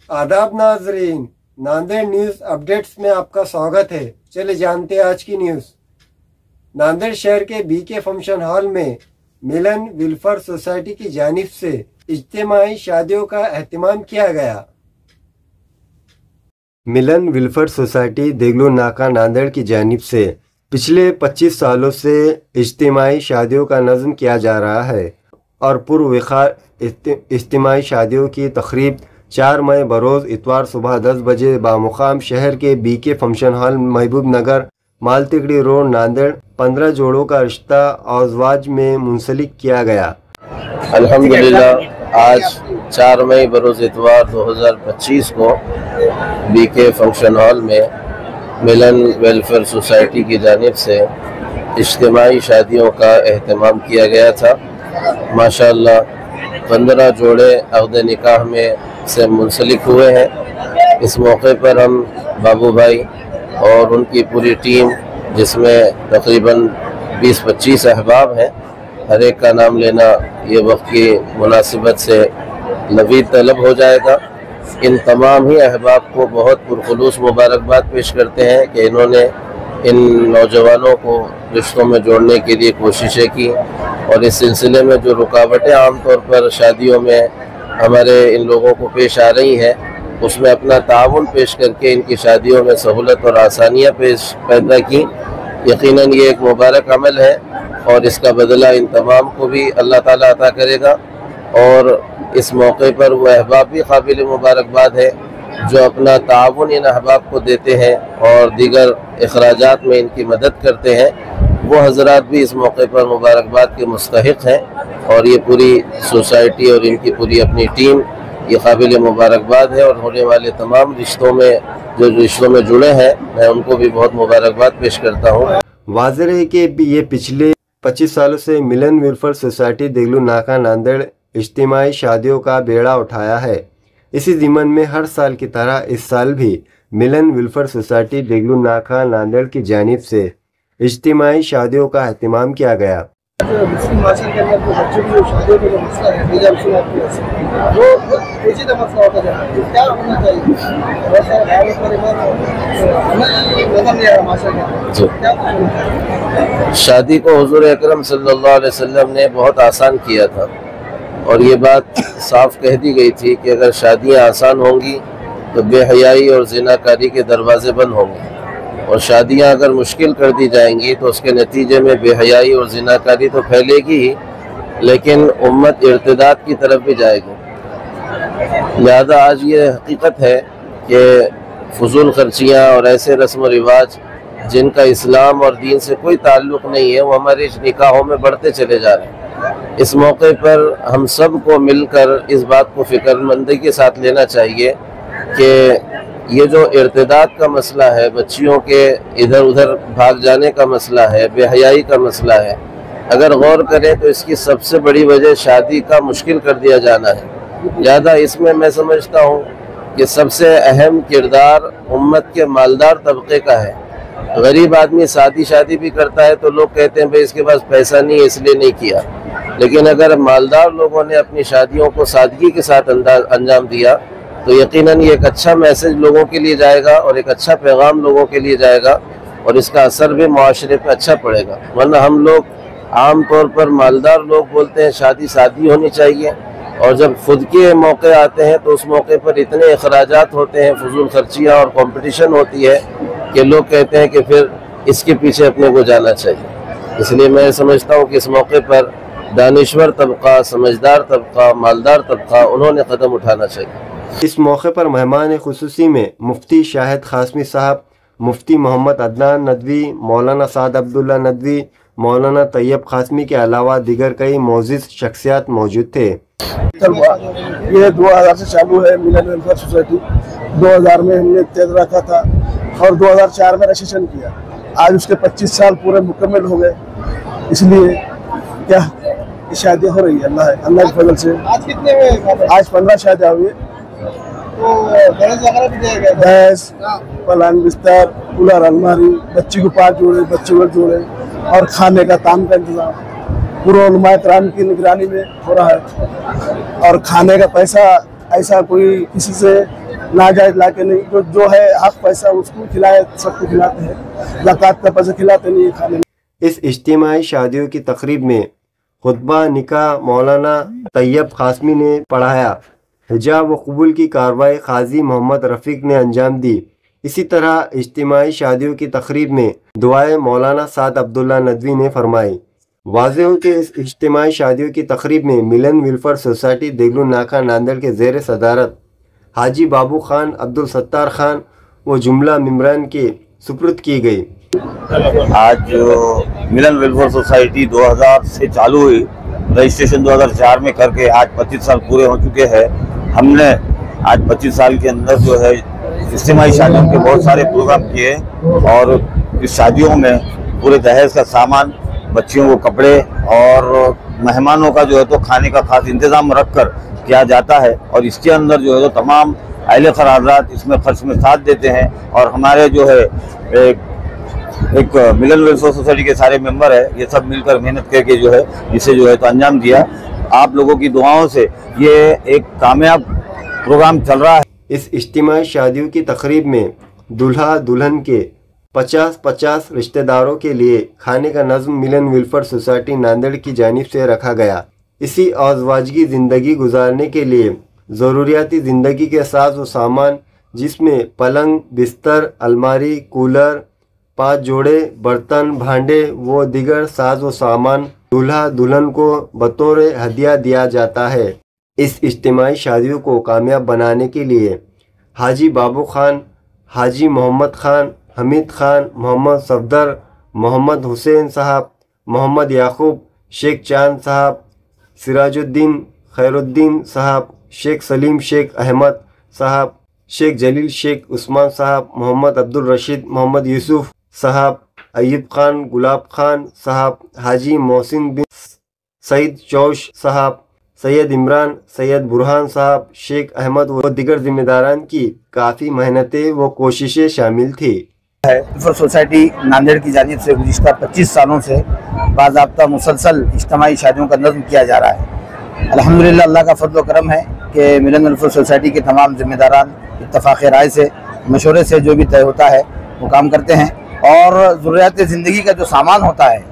आदाब नाजरीन, Nanded news updates में आपका स्वागत है। चले जानते हैं आज की न्यूज। नांदेड़ शहर के बीके फंक्शन हॉल में मिलन वेलफेयर सोसाइटी की जानिब से इज्तिमाई शादियों का एहतमाम किया गया। मिलन वेलफेयर सोसाइटी देगलू नाका नांदेड़ की जानिब से पिछले 25 सालों से इज्तिमाई शादियों का नज़्म किया जा रहा है और पुरवखार इज्तिमाई शादियों की तकरीब 4 मई बरोज़ इतवार सुबह 10 बजे बामुकाम शहर के बीके फंक्शन हॉल महबूब नगर मालतिगड़ी रोड नांदेड़ 15 जोड़ों का रिश्ता औज़वाज में मुंसलिक किया गया। अल्हम्दुलिल्लाह आज 4 मई बरोज़ इतवार 2025 को बीके फंक्शन हॉल में मिलन वेलफेयर सोसाइटी की जानिब से इज्तिमाई शादियों का एहतमाम किया गया था। माशाअल्लाह 15 जोड़े अक़द निकाह में से मुंसलिक हुए हैं। इस मौके पर हम बाबू भाई और उनकी पूरी टीम, जिसमें तकरीबन 20-25 अहबाब हैं, हर एक का नाम लेना ये वक्त की मुनासिबत से लवीद तलब हो जाएगा। इन तमाम ही अहबाब को बहुत पुरखुलूस मुबारकबाद पेश करते हैं कि इन्होंने इन नौजवानों को रिश्तों में जोड़ने के लिए कोशिशें की और इस सिलसिले में जो रुकावटें आम तौर पर शादियों में हमारे इन लोगों को पेश आ रही हैं, उसमें अपना ताउन पेश करके इनकी शादियों में सहूलत और आसानियाँ पैदा की। यकीनन ये एक मुबारक अमल है और इसका बदला इन तमाम को भी अल्लाह ताला अता करेगा। और इस मौके पर वो अहबाब भी काबिल मुबारकबाद है जो अपना ताउन इन अहबाब को देते हैं और दीगर अखराजात में इनकी मदद करते हैं। वो हजरात भी इस मौके पर मुबारकबाद के मुस्तहिक हैं और ये पूरी सोसाइटी और इनकी पूरी अपनी टीम ये काबिल मुबारकबाद है। और होने वाले तमाम रिश्तों में जुड़े हैं, मैं उनको भी बहुत मुबारकबाद पेश करता हूँ। वाज़ेह है कि ये पिछले 25 सालों से मिलन वेलफेयर सोसाइटी देगलू नाका नांदेड़ इज्तिमाई शादियों का बेड़ा उठाया है। इसी ज़िमन में हर साल की तरह इस साल भी मिलन वेलफेयर सोसाइटी देगलू नाका नांदेड़ की जानिब से इज्तिमाई शादियों का एहतमाम किया गया। मुस्लिम माशरे के अंदर जो बच्चों की शादियों का जो मसला है, बेजा रसूमात की वजह से वो बहुत पेचीदा मसला होता जा रहा है। क्या होना चाहिए? बहुत सारे भाइयों पर नजर नहीं आ रहा माशरे के अंदर। क्या शादी को हुजूर अकरम सल्लल्लाहु अलैहि वसल्लम ने बहुत आसान किया था और ये बात साफ कह दी गई थी कि अगर शादियाँ आसान होंगी तो बेहयाई और ज़िनाकारी के दरवाज़े बंद होंगे और शादियां अगर मुश्किल कर दी जाएंगी तो उसके नतीजे में बेहयाई और ज़िनाकारी तो फैलेगी ही, लेकिन उम्मत इर्तिदाद की तरफ भी जाएगी। लिहाजा आज ये हकीकत है कि फजूल खर्चियाँ और ऐसे रस्म व रिवाज जिनका इस्लाम और दीन से कोई ताल्लुक़ नहीं है, वो हमारे निकाहों में बढ़ते चले जा रहे हैं। इस मौके पर हम सब को मिलकर इस बात को फ़िक्रमंदी के साथ लेना चाहिए कि ये जो इर्तिदाद का मसला है, बच्चियों के इधर उधर भाग जाने का मसला है, बेहयाई का मसला है, अगर गौर करें तो इसकी सबसे बड़ी वजह शादी का मुश्किल कर दिया जाना है। ज़्यादा इसमें मैं समझता हूँ कि सबसे अहम किरदार उम्मत के मालदार तबके का है। गरीब आदमी शादी भी करता है तो लोग कहते हैं भाई इसके पास पैसा नहीं है इसलिए नहीं किया, लेकिन अगर मालदार लोगों ने अपनी शादियों को सादगी के साथ अंजाम दिया तो यकीनन ये एक अच्छा मैसेज लोगों के लिए जाएगा और एक अच्छा पैगाम लोगों के लिए जाएगा और इसका असर भी मुआशरे पे अच्छा पड़ेगा। वरना हम लोग आम तौर पर मालदार लोग बोलते हैं शादी होनी चाहिए और जब खुद के मौके आते हैं तो उस मौके पर इतने अखराजात होते हैं, फजूल खर्चियाँ और कंपटीशन होती है कि लोग कहते हैं कि फिर इसके पीछे अपने को जाना चाहिए। इसलिए मैं समझता हूँ कि इस मौके पर दानिश्वर तबका, समझदार तबका, मालदार तबका, उन्होंने कदम उठाना चाहिए। इस मौके पर मेहमान खुसूसी में मुफ्ती शाहिद खासमी साहब, मुफ्ती मोहम्मद अदनान नदवी, मौलाना साद अब्दुल्ला नदवी, मौलाना तैयब खासमी के अलावा दीगर कई मोअज़्ज़िज़ शख्सियात मौजूद थे। ये 2000 से चालू है मिलन वेलफेयर सोसाइटी। 2000 में हमने तेज रखा था और 2004 में रजिस्ट्रेशन किया। आज उसके 25 साल पूरे मुकम्मल हो गए। इसलिए क्या शादियाँ हो रही है अल्लाह के फजल से। आज कितने हुए? आज 15 शादियाँ हुई। गैस, पलंग, बिस्तर, कूलर, अलमारी, बच्ची को 5 जोड़े, बच्चे को जोड़े और खाने का ताम का इंतजाम पूरा उलमा कराम की निगरानी में हो रहा है। और खाने का पैसा ऐसा कोई किसी से नाजायज ला के नहीं, जो है हक पैसा उसको खिलाए, सबको खिलाते हैं, ज़कात का पैसा खिलाते नहीं खाने में। इस इज्तिमाई शादियों की तकरीब में खुतबा निकाह मौलाना तैयब कासमी ने पढ़ाया। हिजाब व कबूल की कार्रवाई काजी मोहम्मद रफ़ीक ने अंजाम दी। इसी तरह इज्तिमाई शादियों की तकरीब में दुआएं मौलाना साद अब्दुल्ला नदवी ने फरमाई। वाज़ेह हो कि इस इज्तिमाई शादियों की तकरीब में मिलन वेलफेयर सोसाइटी देगलू नाका नांदेड़ के ज़ेर सदारत हाजी बाबू खान, अब्दुल सत्तार खान व जुमला मेम्बरान के सुपुर्द की गई। आज जो मिलन वेलफेयर सोसाइटी 2000 से चालू हुई, रजिस्ट्रेशन 2004 में करके आज 25 साल पूरे हो चुके हैं। हमने आज 25 साल के अंदर जो है इज्तिमाई शादियों के बहुत सारे प्रोग्राम किए और इस शादियों में पूरे दहेज का सामान, बच्चियों को कपड़े और मेहमानों का जो है तो खाने का खास इंतज़ाम रख कर किया जाता है। और इसके अंदर जो है तो तमाम अहले खैर हज़रात इसमें खर्च में साथ देते हैं और हमारे जो है एक मिलन वेलफेयर सोसाइटी के सारे मेंबर है, ये सब मिलकर मेहनत करके जो है इसे जो है तो अंजाम दिया। आप लोगों की दुआओं से ये एक कामयाब प्रोग्राम चल रहा है। इस इज्तिमाई शादियों की तकरीब में दूल्हा दुल्हन के 50-50 रिश्तेदारों के लिए खाने का नज़्म मिलन वेलफेयर सोसाइटी नांदेड़ की जानिब से रखा गया। इसी अज़वाजगी ज़िंदगी गुजारने के लिए ज़रूरियाती ज़िंदगी के साज व सामान, जिसमें पलंग, बिस्तर, अलमारी, कूलर, 5 जोड़े बर्तन, भांडे व दीगर साज व सामान दूल्हा दुल्हन को बतौर हदिया दिया जाता है। इस इज्तिमाई शादियों को कामयाब बनाने के लिए हाजी बाबू खान, हाजी मोहम्मद खान, हमीद खान, मोहम्मद सफदर, मोहम्मद हुसैन साहब, मोहम्मद याकूब, शेख चांद साहब, सिराजुद्दीन खैरुद्दीन साहब, शेख सलीम शेख अहमद साहब, शेख जलील शेख उस्मान साहब, मोहम्मद अब्दुल रशीद, मोहम्मद यूसुफ साहब, अय्यूब खान, गुलाब खान साहब, हाजी मोहसिन बिन सईद चौश साहब, सैयद इमरान, सैयद बुरहान साहब, शेख अहमद व दीगर जिम्मेदारान की काफ़ी मेहनतें व कोशिशें शामिल थी। वेलफेयर सोसाइटी नांदेड़ की जानिब से गुज़िश्ता 25 सालों से बाज़ाब्ता मुसलसल इज्तिमाई शादियों का नज़्म किया जा रहा है। अल्हम्दुलिल्लाह अल्लाह का फज़ल व करम है कि मिलन वेलफेयर सोसाइटी के तमाम जिम्मेदारान इत्तफ़ाक़ राय से, मशवरे से जो भी तय होता है वो काम करते हैं और ज़रूरियात ज़िंदगी का जो सामान होता है,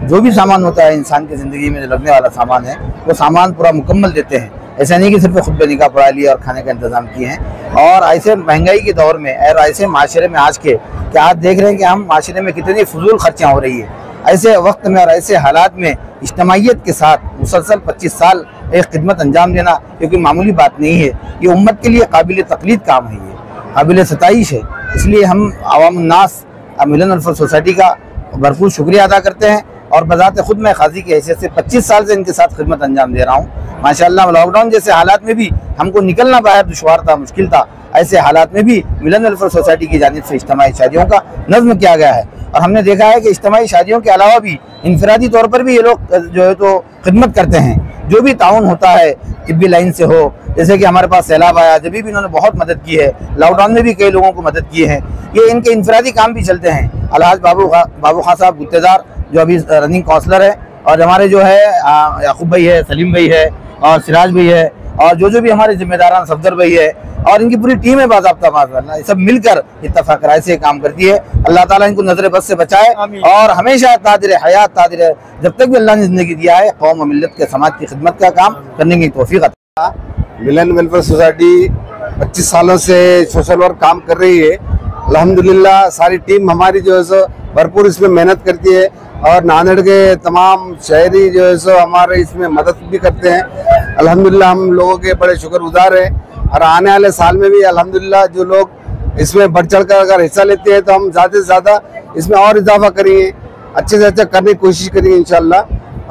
जो भी सामान होता है इंसान की ज़िंदगी में जो लगने वाला सामान है, वो सामान पूरा मुकम्मल देते हैं। ऐसा नहीं कि सिर्फ खुतबे निकाह पढ़ा लिया और खाने का इंतज़ाम किए हैं। और ऐसे महंगाई के दौर में और ऐसे माशरे में आज के कि आज देख रहे हैं कि हम माशरे में कितनी फजूल खर्चियाँ हो रही है, ऐसे वक्त में और ऐसे हालात में इज्तिमाइयत के साथ मुसलसल 25 साल एक खिदमत अंजाम देना क्योंकि मामूली बात नहीं है। ये उम्मत के लिए काबिल तकलीद काम है, ये काबिल सताइश है। इसलिए हम आवाम नास मिलन वेलफेयर सोसाइटी का भरपूर शुक्रिया अदा करते हैं और बज़ात खुद मैं काजी की हैसियत से 25 साल से इनके साथ खिदमत अंजाम दे रहा हूँ। माशाअल्लाह लॉकडाउन जैसे हालात में भी हमको निकलना बाहर दुश्वार था, मुश्किल था, ऐसे हालात में भी मिलन वेलफेयर सोसाइटी की जानिब से इज्तिमाई शादियों का नज़्म किया गया है। और हमने देखा है कि इज्तिमाई शादियों के अलावा भी इनफरादी तौर पर भी ये लोग जो है तो खिदमत करते हैं। जो भी ताउन होता है तिब्बी लाइन से हो, जैसे कि हमारे पास सैलाब आया, जब भी इन्होंने बहुत मदद की है, लॉकडाउन में भी कई लोगों को मदद की है। ये इनके इनफरादी काम भी चलते हैं। अलहाज बाबू खान साहब गुत्तेदार जो अभी रनिंग काउंसलर है, और हमारे जो है याकूब भाई है, सलीम भाई है और सिराज भाई है, और जो भी हमारे जिम्मेदारान सफदर भाई है और इनकी पूरी टीम है बाज़ाब्ता माशाअल्लाह, ये सब मिलकर इत्तफ़ाक़ राय से काम करती है। अल्लाह ताला इनको नजर बद से बचाए और हमेशा तादिर हयात तादिर जब तक भी अल्लाह ने ज़िंदगी दिया है कौम और मिल्लत के समाज की खिदमत का काम करने की तौफीक अता। मिलन वेलफेयर सोसाइटी 25 सालों से सोशल वर्क काम कर रही है। अल्हम्दुलिल्लाह सारी टीम हमारी जो है सो भरपूर इसमें मेहनत करती है और नांदेड़ के तमाम शहरी जो है सो हमारे इसमें मदद भी करते हैं। अल्हम्दुलिल्लाह हम लोगों के बड़े शुक्रगुजार हैं और आने वाले साल में भी अल्हम्दुलिल्लाह जो लोग इसमें बढ़ चढ़ कर अगर हिस्सा लेते हैं तो हम ज़्यादा से ज़्यादा इसमें और इजाफा करेंगे, अच्छे से अच्छा करने की कोशिश करेंगे इंशाअल्लाह।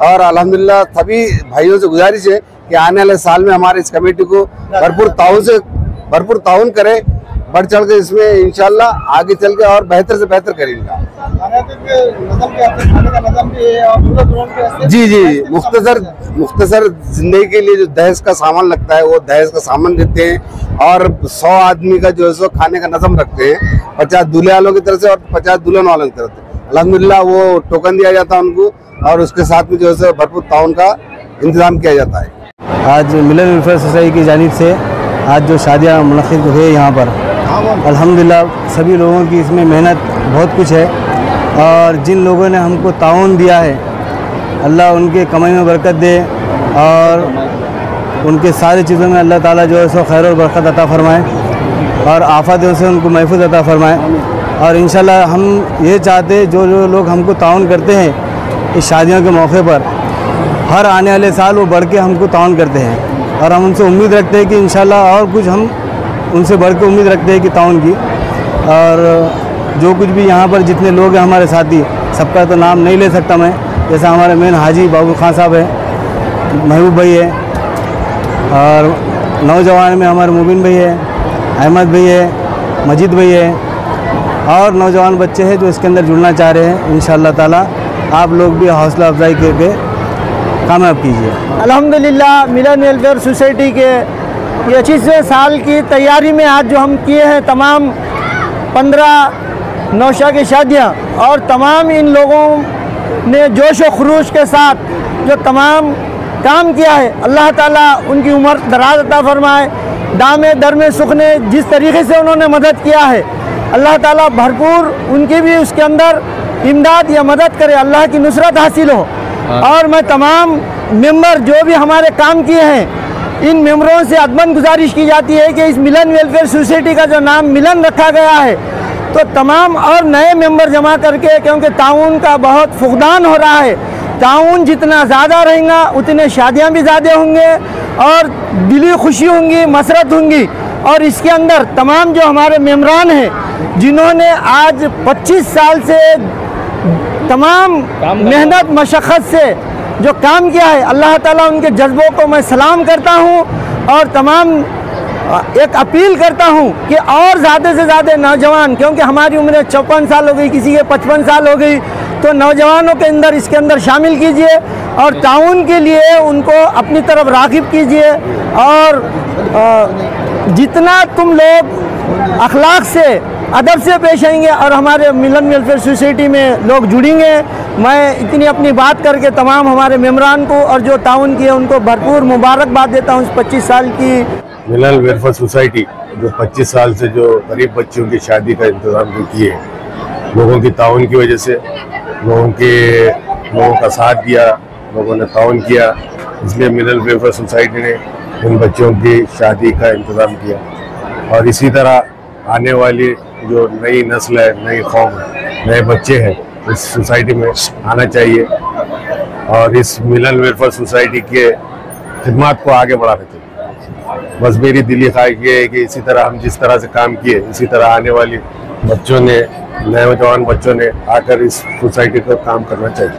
और अल्हम्दुलिल्लाह सभी भाइयों से गुजारिश है कि आने वाले साल में हमारे इस कमेटी को भरपूर ताउन करें, बढ़ चढ़ के इसमें इंशाअल्लाह आगे चल के और बेहतर से बेहतर करेंगे। जी मुख्तसर जिंदगी के लिए जो दहेज का सामान लगता है वो दहेज का सामान देते हैं और 100 आदमी का जो है सो खाने का नज़म रखते हैं, 50 दूल्हे वालों की तरफ से और 50 दुल्हन वालों की तरफ से। अल्हम्दुलिल्लाह वो टोकन दिया जाता है उनको और उसके साथ में जो है भरपूर ताउन का इंतजाम किया जाता है। आज मिलन वेलफेयर सोसाइटी की जानिब से आज जो शादियाँ मुनक़िद हुए यहाँ पर, अल्हम्दुलिल्लाह सभी लोगों की इसमें मेहनत बहुत कुछ है। और जिन लोगों ने हमको ताउन दिया है, अल्लाह उनके कमाई में बरकत दे और उनके सारी चीज़ों में अल्लाह ताला जो है सो खैर और बरकत अता फ़रमाए और आफ़तों से उनको महफूज अता फ़रमाए। और इंशाल्लाह हम ये चाहते जो लोग हमको ताउन करते हैं इस शादियों के मौके पर, हर आने वाले साल वो बढ़ के हमको ताउन करते हैं और हम उनसे उम्मीद रखते हैं कि इंशाल्लाह और कुछ हम उनसे बढ़ के उम्मीद रखते हैं कि ताउन की। और जो कुछ भी यहाँ पर जितने लोग हैं हमारे साथी, सबका तो नाम नहीं ले सकता मैं, जैसा हमारे मेन हाजी बाबू खान साहब है, महबूब भाई है, और नौजवान में हमारे मुबिन भाई है, अहमद भाई है, मजीद भाई है, और नौजवान बच्चे हैं जो इसके अंदर जुड़ना चाह रहे हैं। इंशाअल्लाह ताला आप लोग भी हौसला अफजाई करके कामयाब कीजिए। अल्हम्दुलिल्लाह मिलन वेलफेयर सोसाइटी के ये 25वें साल की तैयारी में आज जो हम किए हैं, तमाम 15 नौशा की शादियाँ, और तमाम इन लोगों ने जोश व खरूश के साथ जो तमाम काम किया है, अल्लाह ताला उनकी उम्र दराज अता फरमाए। दामे दर में सुख ने जिस तरीके से उन्होंने मदद किया है, अल्लाह ताला भरपूर उनकी भी उसके अंदर इमदाद या मदद करे, अल्लाह की नुसरत हासिल हो। और मैं तमाम मेंबर जो भी हमारे काम किए हैं, इन मेंबरों से अदमन गुजारिश की जाती है कि इस मिलन वेलफेयर सोसाइटी का जो नाम मिलन रखा गया है, तो तमाम और नए मेंबर जमा करके, क्योंकि ताउन का बहुत फुकदान हो रहा है, ताउन जितना ज़्यादा रहेगा उतने शादियाँ भी ज़्यादा होंगे और दिली खुशी होंगी, मसरत होंगी। और इसके अंदर तमाम जो हमारे मेम्बरान हैं जिन्होंने आज 25 साल से तमाम मेहनत मशक्क़त से जो काम किया है, अल्लाह ताला उनके जज्बों को मैं सलाम करता हूँ और तमाम एक अपील करता हूँ कि और ज़्यादा से ज़्यादा नौजवान, क्योंकि हमारी उम्र 54 साल हो गई, किसी के 55 साल हो गई, तो नौजवानों के अंदर इसके अंदर शामिल कीजिए और ताउन के लिए उनको अपनी तरफ राग़िब कीजिए। और जितना तुम लोग अखलाक से अदब से पेश आएंगे और हमारे मिलन वेलफेयर सोसाइटी में लोग जुड़ेंगे, मैं इतनी अपनी बात करके तमाम हमारे मेम्बरान को और जो ताउन किए उनको भरपूर मुबारकबाद देता हूँ इस 25 साल की मिलन वेलफेयर सोसाइटी जो 25 साल से जो गरीब बच्चों की शादी का इंतज़ाम जो किए, लोगों की ताउन की वजह से, लोगों का साथ दिया, लोगों ने ताउन किया, इसलिए मिलन वेलफेयर सोसाइटी ने इन बच्चों की शादी का इंतज़ाम किया। और इसी तरह आने वाली जो नई नस्ल है, नई कौम है, नए बच्चे हैं, इस सोसाइटी में आना चाहिए और इस मिलन वेलफेयर सोसाइटी के खिदमत को आगे बढ़ाना चाहिए। बस मेरी दिली ख्वाहिश ये है कि इसी तरह हम जिस तरह से काम किए, इसी तरह आने वाली बच्चों ने, नौजवान बच्चों ने आकर इस सोसाइटी को काम करना चाहिए।